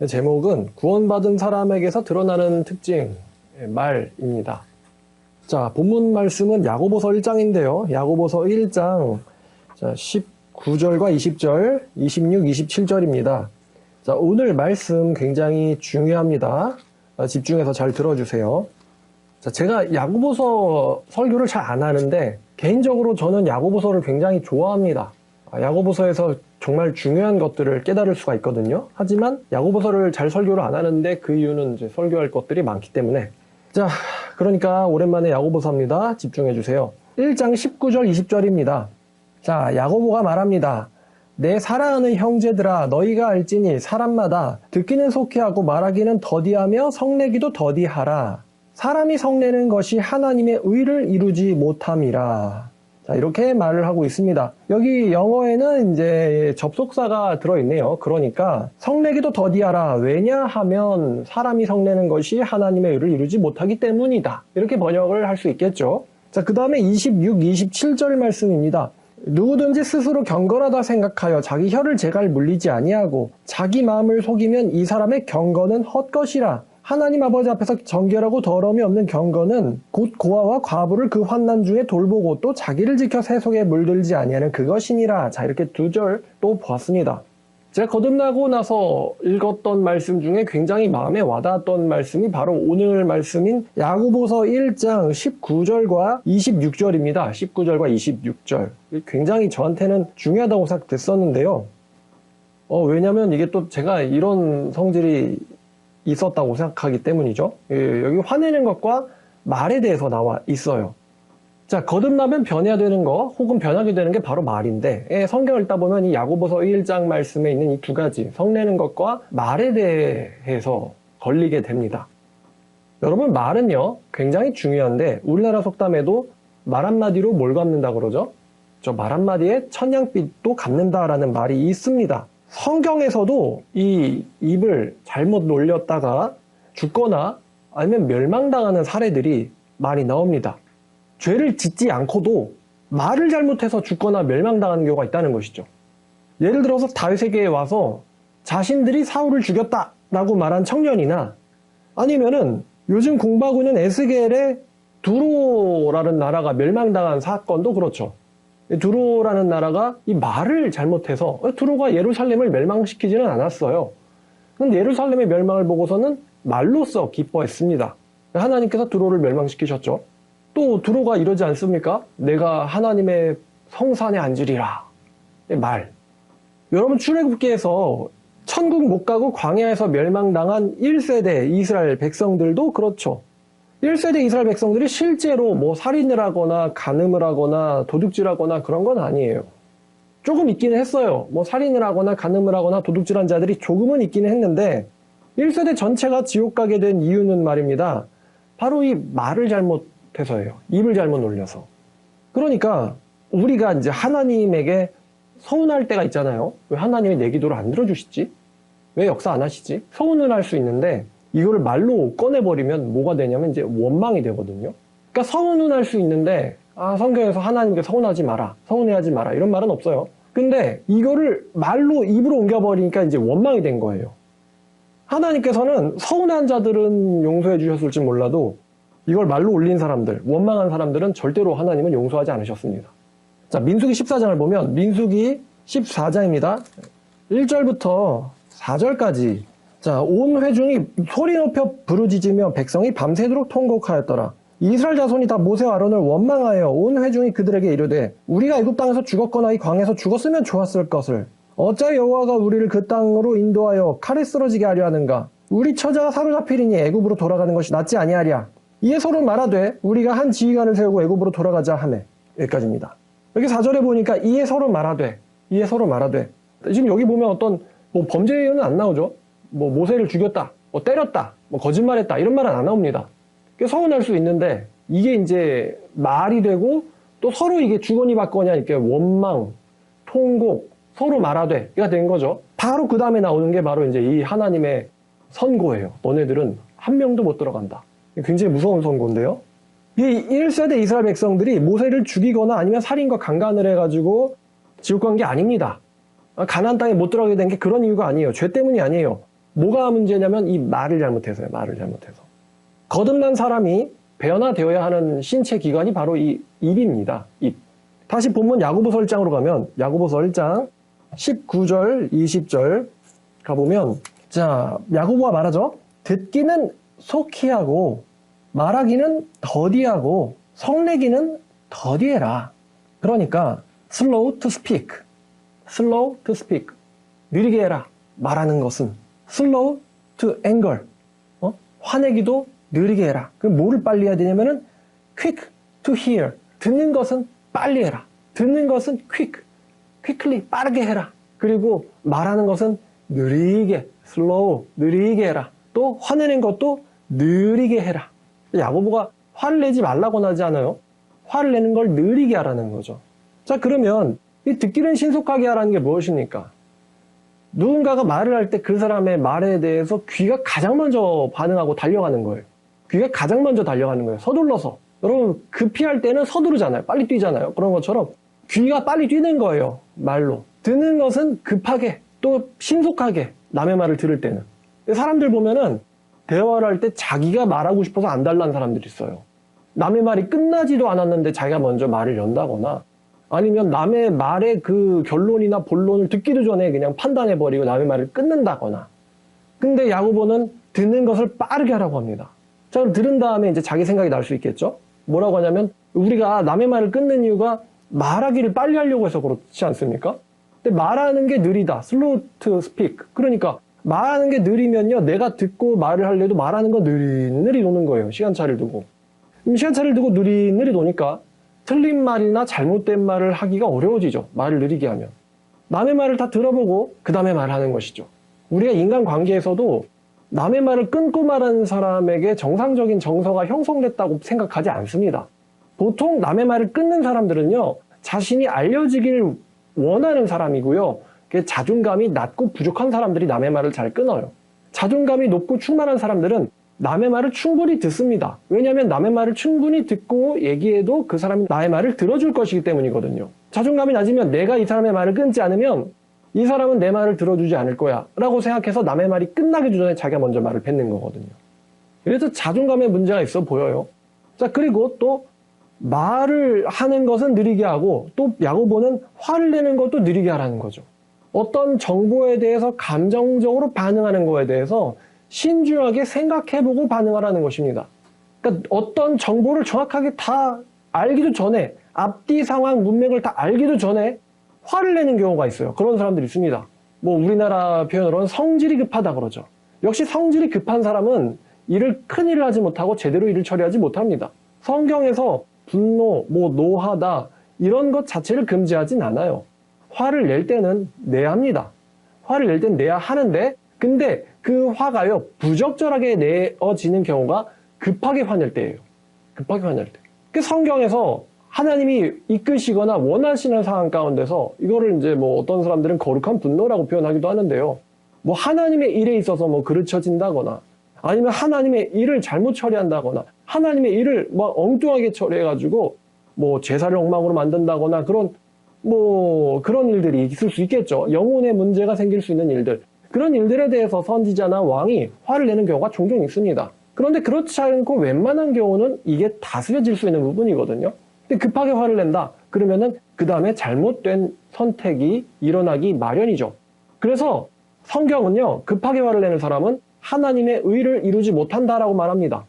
제목은 구원받은 사람에게서 드러나는 특징, 말입니다. 자, 본문 말씀은 야고보서 1장인데요. 야고보서 1장 19절과 20절, 26, 27절입니다. 자, 오늘 말씀 굉장히 중요합니다. 집중해서 잘 들어주세요. 자, 제가 야고보서 설교를 잘 안 하는데 개인적으로 저는 야고보서를 굉장히 좋아합니다. 야고보서에서 정말 중요한 것들을 깨달을 수가 있거든요. 하지만 야고보서를 잘 설교를 안 하는데 그 이유는 이제 설교할 것들이 많기 때문에. 자, 그러니까 오랜만에 야고보서입니다. 집중해 주세요. 1장 19절 20절입니다. 자, 야고보가 말합니다. 내 사랑하는 형제들아, 너희가 알지니 사람마다 듣기는 속히하고 말하기는 더디하며 성내기도 더디하라. 사람이 성내는 것이 하나님의 의를 이루지 못함이라. 자, 이렇게 말을 하고 있습니다. 여기 영어에는 이제 접속사가 들어있네요. 그러니까 성내기도 더디하라. 왜냐하면 사람이 성내는 것이 하나님의 의를 이루지 못하기 때문이다. 이렇게 번역을 할 수 있겠죠. 자, 그 다음에 26, 27절 말씀입니다. 누구든지 스스로 경건하다 생각하여 자기 혀를 제갈 물리지 아니하고 자기 마음을 속이면 이 사람의 경건은 헛것이라. 하나님 아버지 앞에서 정결하고 더러움이 없는 경건은 곧 고아와 과부를 그 환난 중에 돌보고 또 자기를 지켜 세속에 물들지 아니하는 그것이니라. 자, 이렇게 두 절 또 보았습니다. 제가 거듭나고 나서 읽었던 말씀 중에 굉장히 마음에 와닿았던 말씀이 바로 오늘 말씀인 야고보서 1장 19절과 26절입니다. 19절과 26절. 굉장히 저한테는 중요하다고 생각됐었는데요. 왜냐면 이게 또 제가 이런 성질이 있었다고 생각하기 때문이죠. 여기 화내는 것과 말에 대해서 나와 있어요. 자, 거듭나면 변해야 되는 거 혹은 변하게 되는 게 바로 말인데, 성경을 읽다 보면 이 야고보서 1장 말씀에 있는 이 두 가지, 성내는 것과 말에 대해서 걸리게 됩니다. 여러분, 말은요 굉장히 중요한데 우리나라 속담에도 말 한마디로 뭘 갚는다 그러죠? 저 말 한마디에 천냥빚도 갚는다라는 말이 있습니다. 성경에서도 이 입을 잘못 놀렸다가 죽거나 아니면 멸망당하는 사례들이 많이 나옵니다. 죄를 짓지 않고도 말을 잘못해서 죽거나 멸망당하는 경우가 있다는 것이죠. 예를 들어서 다윗에게 와서 자신들이 사울을 죽였다라고 말한 청년이나 아니면은 요즘 공부하고 있는 에스겔의 두로라는 나라가 멸망당한 사건도 그렇죠. 두로라는 나라가 이 말을 잘못해서 두로가 예루살렘을 멸망시키지는 않았어요. 근데 예루살렘의 멸망을 보고서는 말로써 기뻐했습니다. 하나님께서 두로를 멸망시키셨죠. 또 두로가 이러지 않습니까? 내가 하나님의 성산에 앉으리라. 말. 여러분, 출애굽기에서 천국 못 가고 광야에서 멸망당한 1세대 이스라엘 백성들도 그렇죠. 1세대 이스라엘 백성들이 실제로 뭐 살인을 하거나 간음을 하거나 도둑질하거나 그런 건 아니에요. 조금 있기는 했어요. 뭐 살인을 하거나 간음을 하거나 도둑질한 자들이 조금은 있기는 했는데 1세대 전체가 지옥 가게 된 이유는 말입니다. 바로 이 말을 잘못해서예요. 입을 잘못 놀려서. 그러니까 우리가 이제 하나님에게 서운할 때가 있잖아요. 왜 하나님이 내 기도를 안 들어주시지? 왜 역사 안 하시지? 서운을 할 수 있는데 이거를 말로 꺼내버리면 뭐가 되냐면 이제 원망이 되거든요. 그러니까 서운은 할 수 있는데 성경에서 하나님께 서운하지 마라, 서운해하지 마라 이런 말은 없어요. 근데 이거를 말로 입으로 옮겨버리니까 이제 원망이 된 거예요. 하나님께서는 서운한 자들은 용서해 주셨을지 몰라도 이걸 말로 올린 사람들, 원망한 사람들은 절대로 하나님은 용서하지 않으셨습니다. 자, 민수기 14장을 보면 민수기 14장입니다. 1절부터 4절까지 자, 온 회중이 소리 높여 부르짖으며 백성이 밤새도록 통곡하였더라. 이스라엘 자손이 다 모세와 아론을 원망하여 온 회중이 그들에게 이르되 우리가 애굽 땅에서 죽었거나 이 광에서 죽었으면 좋았을 것을 어찌 여호와가 우리를 그 땅으로 인도하여 칼에 쓰러지게 하려 하는가? 우리 처자가 사로잡히리니 애굽으로 돌아가는 것이 낫지 아니하랴. 이에 서로 말하되 우리가 한 지휘관을 세우고 애굽으로 돌아가자 하매. 여기까지입니다. 여기 4절에 보니까 이에 서로 말하되 지금 여기 보면 어떤 뭐 범죄는 안 나오죠. 뭐 모세를 죽였다, 뭐 때렸다, 뭐 거짓말했다 이런 말은 안 나옵니다. 서운할 수 있는데 이게 이제 말이 되고 또 서로 이게 주거니 받거니 이렇게 원망, 통곡, 서로 말하되가 된 거죠. 바로 그 다음에 나오는 게 바로 이제 이 하나님의 선고예요. 너네들은 한 명도 못 들어간다. 굉장히 무서운 선고인데요. 이 1세대 이스라엘 백성들이 모세를 죽이거나 아니면 살인과 강간을 해가지고 지옥 간 게 아닙니다. 가나안 땅에 못 들어가게 된 게 그런 이유가 아니에요. 죄 때문이 아니에요. 뭐가 문제냐면 이 말을 잘못해서요. 말을 잘못해서. 거듭난 사람이 변화되어야 하는 신체 기관이 바로 이 입입니다. 입. 다시 본문 야고보서 1장으로 가면 야고보서 1장 19절, 20절 가보면 자, 야고보가 말하죠. 듣기는 속히 하고 말하기는 더디하고 성내기는 더디해라. 그러니까 slow to speak, slow to speak. 느리게 해라. 말하는 것은 slow to anger. 화내기도 느리게 해라. 그럼 뭐를 빨리 해야 되냐면은 quick to hear. 듣는 것은 빨리 해라. 듣는 것은 quickly, 빠르게 해라. 그리고 말하는 것은 느리게, slow, 느리게 해라. 또 화내는 것도 느리게 해라. 야고보가 화를 내지 말라고 하지 않아요. 화를 내는 걸 느리게 하라는 거죠. 자, 그러면 이 듣기는 신속하게 하라는 게 무엇입니까? 누군가가 말을 할 때 그 사람의 말에 대해서 귀가 가장 먼저 반응하고 달려가는 거예요. 귀가 가장 먼저 달려가는 거예요. 서둘러서. 여러분 급히 할 때는 서두르잖아요. 빨리 뛰잖아요. 그런 것처럼 귀가 빨리 뛰는 거예요. 말로. 듣는 것은 급하게 또 신속하게 남의 말을 들을 때는. 사람들 보면은 대화를 할 때 자기가 말하고 싶어서 안 달라는 사람들이 있어요. 남의 말이 끝나지도 않았는데 자기가 먼저 말을 연다거나 아니면 남의 말의 그 결론이나 본론을 듣기도 전에 그냥 판단해버리고 남의 말을 끊는다거나. 근데 야고보는 듣는 것을 빠르게 하라고 합니다. 자, 그럼 들은 다음에 이제 자기 생각이 날 수 있겠죠? 뭐라고 하냐면 우리가 남의 말을 끊는 이유가 말하기를 빨리 하려고 해서 그렇지 않습니까? 근데 말하는 게 느리다. slow to speak. 그러니까 말하는 게 느리면요. 내가 듣고 말을 하려도 말하는 건 느릿느릿 오는 거예요. 시간차를 두고. 시간차를 두고 느릿느릿 오니까 틀린 말이나 잘못된 말을 하기가 어려워지죠. 말을 느리게 하면. 남의 말을 다 들어보고 그 다음에 말하는 것이죠. 우리가 인간관계에서도 남의 말을 끊고 말하는 사람에게 정상적인 정서가 형성됐다고 생각하지 않습니다. 보통 남의 말을 끊는 사람들은요. 자신이 알려지길 원하는 사람이고요. 자존감이 낮고 부족한 사람들이 남의 말을 잘 끊어요. 자존감이 높고 충만한 사람들은 남의 말을 충분히 듣습니다. 왜냐하면 남의 말을 충분히 듣고 얘기해도 그 사람이 나의 말을 들어줄 것이기 때문이거든요. 자존감이 낮으면 내가 이 사람의 말을 끊지 않으면 이 사람은 내 말을 들어주지 않을 거야 라고 생각해서 남의 말이 끝나기 전에 자기가 먼저 말을 뱉는 거거든요. 그래서 자존감에 문제가 있어 보여요. 자, 그리고 또 말을 하는 것은 느리게 하고 또 야고보는 화를 내는 것도 느리게 하라는 거죠. 어떤 정보에 대해서 감정적으로 반응하는 거에 대해서 신중하게 생각해보고 반응하라는 것입니다. 그러니까 어떤 정보를 정확하게 다 알기도 전에 앞뒤 상황 문맥을 다 알기도 전에 화를 내는 경우가 있어요. 그런 사람들이 있습니다. 뭐 우리나라 표현으로는 성질이 급하다 그러죠. 역시 성질이 급한 사람은 큰 일을 하지 못하고 제대로 일을 처리하지 못합니다. 성경에서 분노, 노하다 이런 것 자체를 금지하진 않아요. 화를 낼 때는 내야 합니다. 화를 낼 때는 내야 하는데 근데 그 화가요 부적절하게 내어지는 경우가 급하게 화낼 때예요. 급하게 화낼 때. 그 성경에서 하나님이 이끄시거나 원하시는 상황 가운데서 이거를 이제 어떤 사람들은 거룩한 분노라고 표현하기도 하는데요. 하나님의 일에 있어서 그르쳐진다거나 아니면 하나님의 일을 잘못 처리한다거나 하나님의 일을 엉뚱하게 처리해가지고 제사를 엉망으로 만든다거나 그런 일들이 있을 수 있겠죠. 영혼의 문제가 생길 수 있는 일들. 그런 일들에 대해서 선지자나 왕이 화를 내는 경우가 종종 있습니다. 그런데 그렇지 않고 웬만한 경우는 이게 다스려질 수 있는 부분이거든요. 근데 급하게 화를 낸다. 그러면은 그 다음에 잘못된 선택이 일어나기 마련이죠. 그래서 성경은요. 급하게 화를 내는 사람은 하나님의 의를 이루지 못한다라고 말합니다.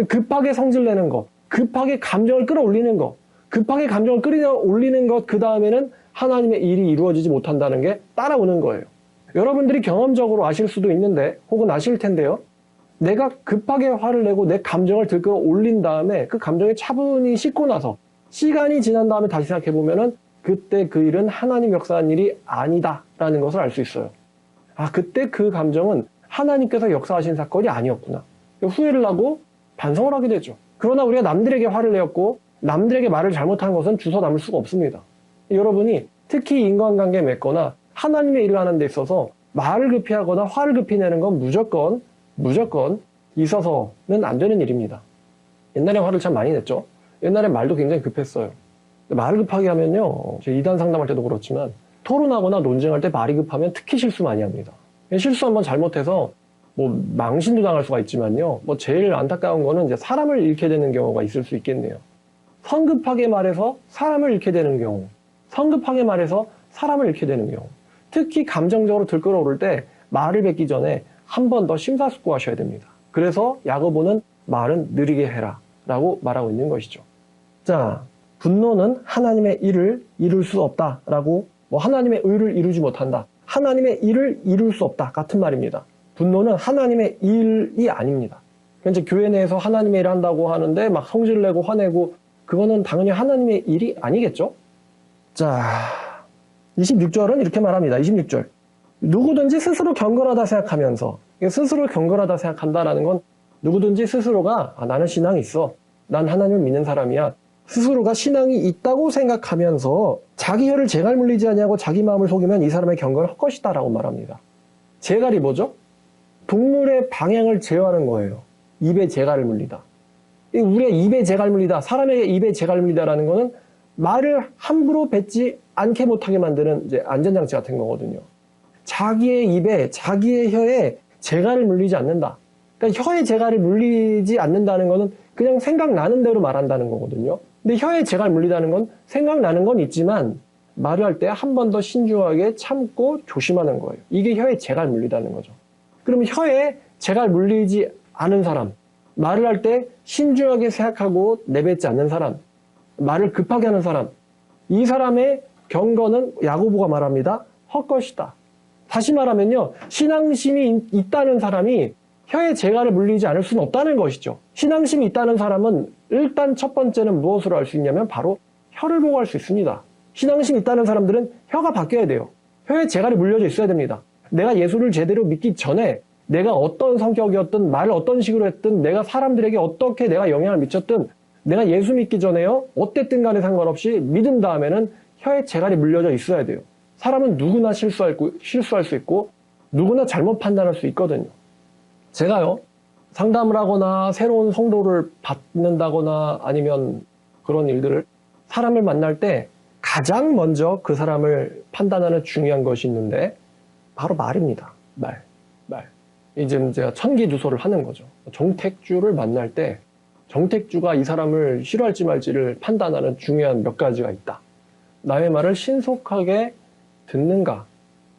급하게 성질내는 거, 급하게 감정을 끌어올리는 거, 급하게 감정을 끌어올리는 것 그 다음에는 하나님의 일이 이루어지지 못한다는 게 따라오는 거예요. 여러분들이 경험적으로 아실 수도 있는데 혹은 아실 텐데요. 내가 급하게 화를 내고 내 감정을 들끓어 올린 다음에 그 감정이 차분히 식고 나서 시간이 지난 다음에 다시 생각해보면은 그때 그 일은 하나님 역사한 일이 아니다라는 것을 알 수 있어요. 아, 그때 그 감정은 하나님께서 역사하신 사건이 아니었구나. 후회를 하고 반성을 하게 되죠. 그러나 우리가 남들에게 화를 내었고 남들에게 말을 잘못한 것은 주워 담을 수가 없습니다. 여러분이 특히 인간관계 맺거나 하나님의 일을 하는 데 있어서 말을 급히 하거나 화를 급히 내는 건 무조건 있어서는 안 되는 일입니다. 옛날에 화를 참 많이 냈죠. 옛날에 말도 굉장히 급했어요. 말을 급하게 하면요. 제 이단 상담할 때도 그렇지만 토론하거나 논쟁할 때 말이 급하면 특히 실수 많이 합니다. 실수 한번 잘못해서 뭐 망신도 당할 수가 있지만요. 뭐 제일 안타까운 거는 이제 사람을 잃게 되는 경우가 있을 수 있겠네요. 성급하게 말해서 사람을 잃게 되는 경우, 성급하게 말해서 사람을 잃게 되는 경우, 특히 감정적으로 들끓어오를 때 말을 뱉기 전에 한 번 더 심사숙고하셔야 됩니다. 그래서 야고보는 말은 느리게 해라 라고 말하고 있는 것이죠. 자, 분노는 하나님의 일을 이룰 수 없다라고, 뭐 하나님의 의를 이루지 못한다, 하나님의 일을 이룰 수 없다 같은 말입니다. 분노는 하나님의 일이 아닙니다. 이제 교회 내에서 하나님의 일을 한다고 하는데 막 성질내고 화내고, 그거는 당연히 하나님의 일이 아니겠죠? 자, 26절은 이렇게 말합니다. 26절. 누구든지 스스로 경건하다 생각하면서, 스스로 경건하다 생각한다라는 건 누구든지 스스로가 나는 신앙이 있어, 난 하나님을 믿는 사람이야, 스스로가 신앙이 있다고 생각하면서 자기 혀를 재갈 물리지 아니하고 자기 마음을 속이면 이 사람의 경건은 헛것이다 라고 말합니다. 재갈이 뭐죠? 동물의 방향을 제어하는 거예요. 입에 재갈을 물리다. 우리의 입에 재갈 물리다, 사람의 입에 재갈 물리다라는 거는 말을 함부로 뱉지 않게 못하게 만드는 이제 안전장치 같은 거거든요. 자기의 입에, 자기의 혀에 재갈을 물리지 않는다. 그러니까 혀에 재갈을 물리지 않는다는 거는 그냥 생각나는 대로 말한다는 거거든요. 근데 혀에 재갈 물리다는 건 생각나는 건 있지만 말을 할 때 한 번 더 신중하게 참고 조심하는 거예요. 이게 혀에 재갈 물리다는 거죠. 그러면 혀에 재갈 물리지 않은 사람, 말을 할 때 신중하게 생각하고 내뱉지 않는 사람, 말을 급하게 하는 사람, 이 사람의 경건은 야고보가 말합니다. 헛것이다. 다시 말하면요, 신앙심이 있다는 사람이 혀에 재갈을 물리지 않을 수는 없다는 것이죠. 신앙심이 있다는 사람은 일단 첫 번째는 무엇으로 알 수 있냐면 바로 혀를 보고 알 수 있습니다. 신앙심이 있다는 사람들은 혀가 바뀌어야 돼요. 혀에 재갈이 물려져 있어야 됩니다. 내가 예수를 제대로 믿기 전에 내가 어떤 성격이었든 말을 어떤 식으로 했든 내가 사람들에게 어떻게 내가 영향을 미쳤든 내가 예수 믿기 전에요, 어땠든 간에 상관없이 믿은 다음에는 혀에 재갈이 물려져 있어야 돼요. 사람은 누구나 실수할 수 있고 누구나 잘못 판단할 수 있거든요. 제가요, 상담을 하거나 새로운 성도를 받는다거나 아니면 그런 일들을, 사람을 만날 때 가장 먼저 그 사람을 판단하는 중요한 것이 있는데 바로 말입니다. 말. 이제 제가 천기두서를 하는 거죠. 정택주를 만날 때 정택주가 이 사람을 싫어할지 말지를 판단하는 중요한 몇 가지가 있다. 남의 말을 신속하게 듣는가.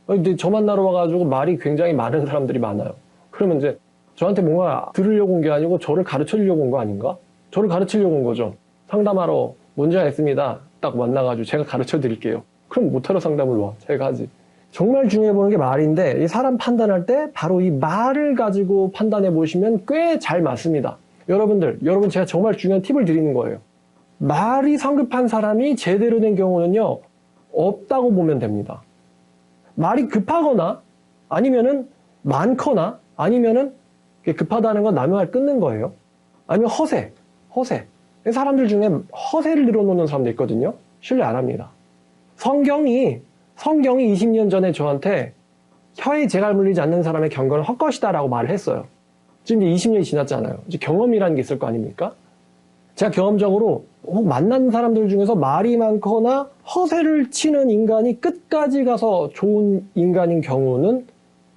근데 저 만나러 와가지고 말이 굉장히 많은 사람들이 많아요. 그러면 이제 저한테 뭔가 들으려고 온 게 아니고 저를 가르쳐 주려고 온 거 아닌가? 저를 가르치려고 온 거죠. 상담하러 문제가 있습니다. 딱 만나가지고 제가 가르쳐 드릴게요. 그럼 못하러 상담을 와. 제가 하지. 정말 중요해 보는 게 말인데, 이 사람 판단할 때 바로 이 말을 가지고 판단해 보시면 꽤 잘 맞습니다. 여러분 제가 정말 중요한 팁을 드리는 거예요. 말이 성급한 사람이 제대로 된 경우는요, 없다고 보면 됩니다. 말이 급하거나 아니면은 많거나 아니면은 급하다는 건 남의 말 끊는 거예요. 아니면 허세. 사람들 중에 허세를 늘어놓는 사람도 있거든요. 신뢰 안 합니다. 성경이 20년 전에 저한테 혀에 재갈 물리지 않는 사람의 경건은 헛것이다 라고 말을 했어요. 지금 이제 20년이 지났잖아요. 이제 경험이라는 게 있을 거 아닙니까? 제가 경험적으로 만난 사람들 중에서 말이 많거나 허세를 치는 인간이 끝까지 가서 좋은 인간인 경우는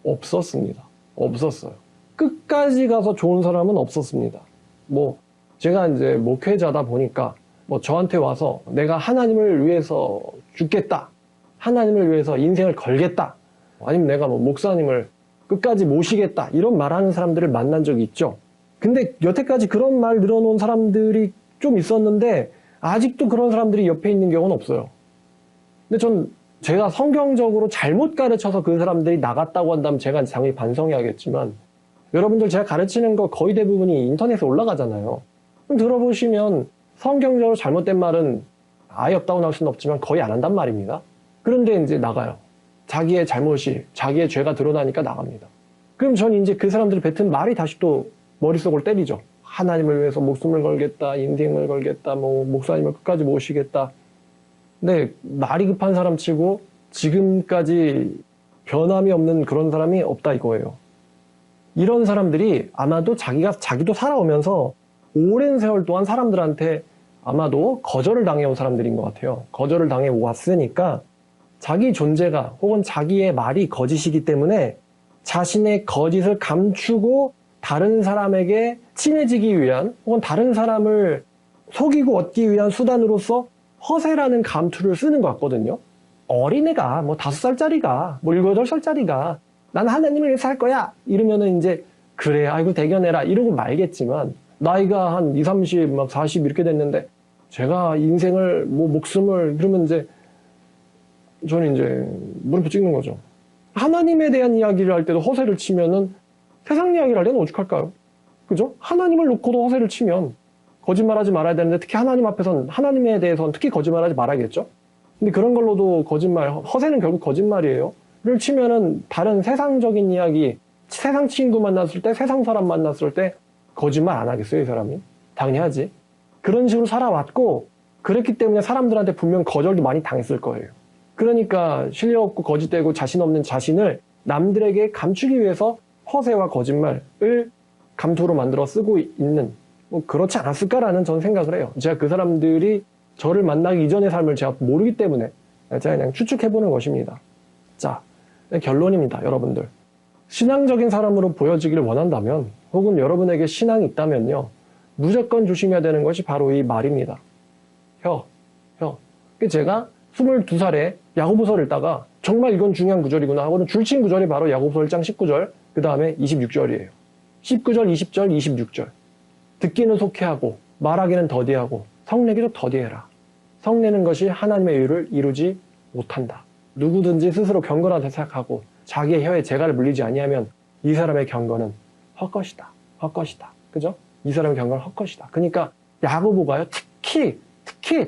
없었습니다. 없었어요. 끝까지 가서 좋은 사람은 없었습니다. 뭐 제가 이제 목회자다 보니까 뭐 저한테 와서 내가 하나님을 위해서 죽겠다, 하나님을 위해서 인생을 걸겠다, 아니면 내가 뭐 목사님을 끝까지 모시겠다, 이런 말하는 사람들을 만난 적이 있죠. 근데 여태까지 그런 말 늘어놓은 사람들이 좀 있었는데 아직도 그런 사람들이 옆에 있는 경우는 없어요. 근데 제가 성경적으로 잘못 가르쳐서 그 사람들이 나갔다고 한다면 제가 당연히 반성해야겠지만, 여러분들 제가 가르치는 거 거의 대부분이 인터넷에 올라가잖아요. 그럼 들어보시면 성경적으로 잘못된 말은 아예 없다고 나올 수는 없지만 거의 안 한단 말입니다. 그런데 이제 나가요. 자기의 잘못이, 자기의 죄가 드러나니까 나갑니다. 그럼 전 이제 그 사람들이 뱉은 말이 다시 또 머릿속을 때리죠. 하나님을 위해서 목숨을 걸겠다, 인생을 걸겠다, 뭐 목사님을 끝까지 모시겠다. 근데 말이 급한 사람 치고 지금까지 변함이 없는 그런 사람이 없다 이거예요. 이런 사람들이 아마도 자기도 살아오면서 오랜 세월 동안 사람들한테 아마도 거절을 당해온 사람들인 것 같아요. 거절을 당해 왔으니까 자기 존재가 혹은 자기의 말이 거짓이기 때문에 자신의 거짓을 감추고 다른 사람에게 친해지기 위한 혹은 다른 사람을 속이고 얻기 위한 수단으로서 허세라는 감투를 쓰는 것 같거든요. 어린애가 뭐 5살짜리가 뭐 7, 8살짜리가 난 하나님을 위해서 할 거야 이러면은 이제 그래 아이고 대견해라 이러고 말겠지만 나이가 한 20, 30, 막 40 이렇게 됐는데 제가 인생을 뭐 목숨을 그러면 이제 저는 이제 물음표 찍는 거죠. 하나님에 대한 이야기를 할 때도 허세를 치면은 세상 이야기를 할 때는 오죽할까요? 그죠? 하나님을 놓고도 허세를 치면 거짓말하지 말아야 되는데 특히 하나님 앞에서는 하나님에 대해서는 특히 거짓말하지 말아야겠죠? 근데 그런 걸로도 거짓말, 허세는 결국 거짓말이에요. 를 치면은 다른 세상적인 이야기, 세상 친구 만났을 때, 세상 사람 만났을 때 거짓말 안 하겠어요, 이 사람이? 당연히 하지. 그런 식으로 살아왔고 그랬기 때문에 사람들한테 분명 거절도 많이 당했을 거예요. 그러니까 실력 없고 거짓되고 자신 없는 자신을 남들에게 감추기 위해서 허세와 거짓말을 감투로 만들어 쓰고 있는 뭐 그렇지 않았을까라는 저는 생각을 해요. 제가 그 사람들이 저를 만나기 이전의 삶을 제가 모르기 때문에 제가 그냥 추측해보는 것입니다. 자, 결론입니다, 여러분들. 신앙적인 사람으로 보여지기를 원한다면 혹은 여러분에게 신앙이 있다면요. 무조건 조심해야 되는 것이 바로 이 말입니다. 혀. 제가 22살에 야고보서를 읽다가 정말 이건 중요한 구절이구나 하고는 줄친 구절이 바로 야고보서 1장 19절 그 다음에 26절이에요. 19절, 20절, 26절. 듣기는 속히하고 말하기는 더디하고 성내기도 더디해라. 성내는 것이 하나님의 의를 이루지 못한다. 누구든지 스스로 경건하다 생각하고 자기의 혀에 재갈을 물리지 아니하면 이 사람의 경건은 헛것이다. 헛것이다. 그죠? 이 사람의 경건은 헛것이다. 그러니까 야고보가요. 특히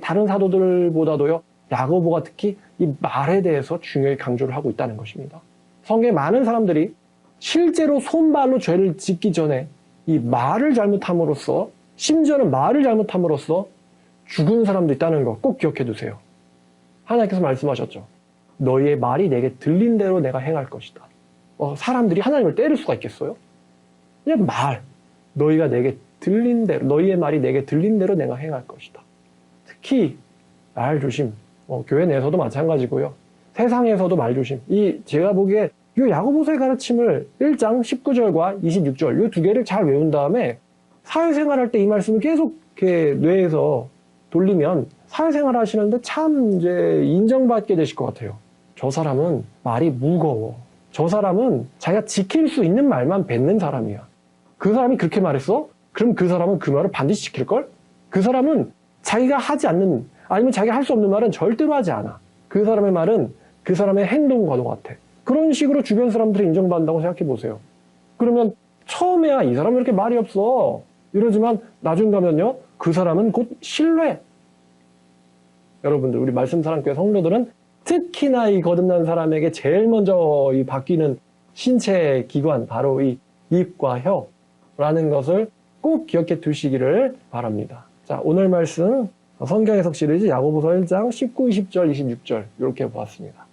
다른 사도들보다도요. 야고보가 특히 이 말에 대해서 중요히 강조를 하고 있다는 것입니다. 성경에 많은 사람들이 실제로 손발로 죄를 짓기 전에 이 말을 잘못함으로써 심지어는 말을 잘못함으로써 죽은 사람도 있다는 거 꼭 기억해 두세요. 하나님께서 말씀하셨죠. 너희의 말이 내게 들린 대로 내가 행할 것이다. 사람들이 하나님을 때릴 수가 있겠어요? 그냥 말. 너희가 내게 들린 대로, 너희의 말이 내게 들린 대로 내가 행할 것이다. 특히 말 조심. 교회 내에서도 마찬가지고요. 세상에서도 말 조심. 제가 보기에 이 야고보서의 가르침을 1장 19절과 26절 이 두 개를 잘 외운 다음에 사회생활할 때 이 말씀을 계속 이렇게 뇌에서 돌리면 사회생활 하시는데 참 이제 인정받게 되실 것 같아요. 저 사람은 말이 무거워. 저 사람은 자기가 지킬 수 있는 말만 뱉는 사람이야. 그 사람이 그렇게 말했어? 그럼 그 사람은 그 말을 반드시 지킬걸? 그 사람은 자기가 하지 않는 아니면 자기가 할 수 없는 말은 절대로 하지 않아. 그 사람의 말은 그 사람의 행동과도 같아. 그런 식으로 주변 사람들이 인정받는다고 생각해 보세요. 그러면 처음에야 이 사람은 이렇게 말이 없어. 이러지만 나중 가면요. 그 사람은 곧 신뢰. 여러분들 우리 말씀사랑교회 성도들은 특히나 이 거듭난 사람에게 제일 먼저 이 바뀌는 신체 기관 바로 이 입과 혀라는 것을 꼭 기억해 두시기를 바랍니다. 자, 오늘 말씀 성경 해석 시리즈 야고보서 1장 19, 20절, 26절 이렇게 보았습니다.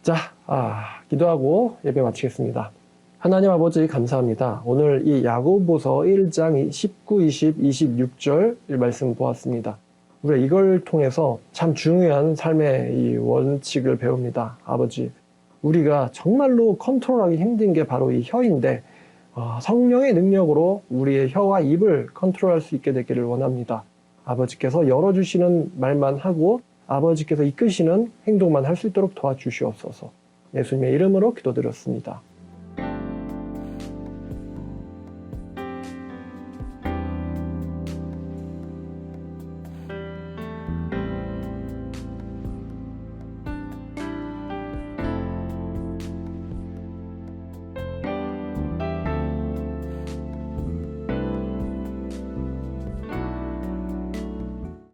자, 기도하고 예배 마치겠습니다. 하나님 아버지 감사합니다. 오늘 이 야고보서 1장 19, 20, 26절 이 말씀 보았습니다. 우리가 이걸 통해서 참 중요한 삶의 이 원칙을 배웁니다. 아버지, 우리가 정말로 컨트롤하기 힘든 게 바로 이 혀인데 성령의 능력으로 우리의 혀와 입을 컨트롤할 수 있게 되기를 원합니다. 아버지께서 열어주시는 말만 하고 아버지께서 이끄시는 행동만 할 수 있도록 도와주시옵소서. 예수님의 이름으로 기도드렸습니다.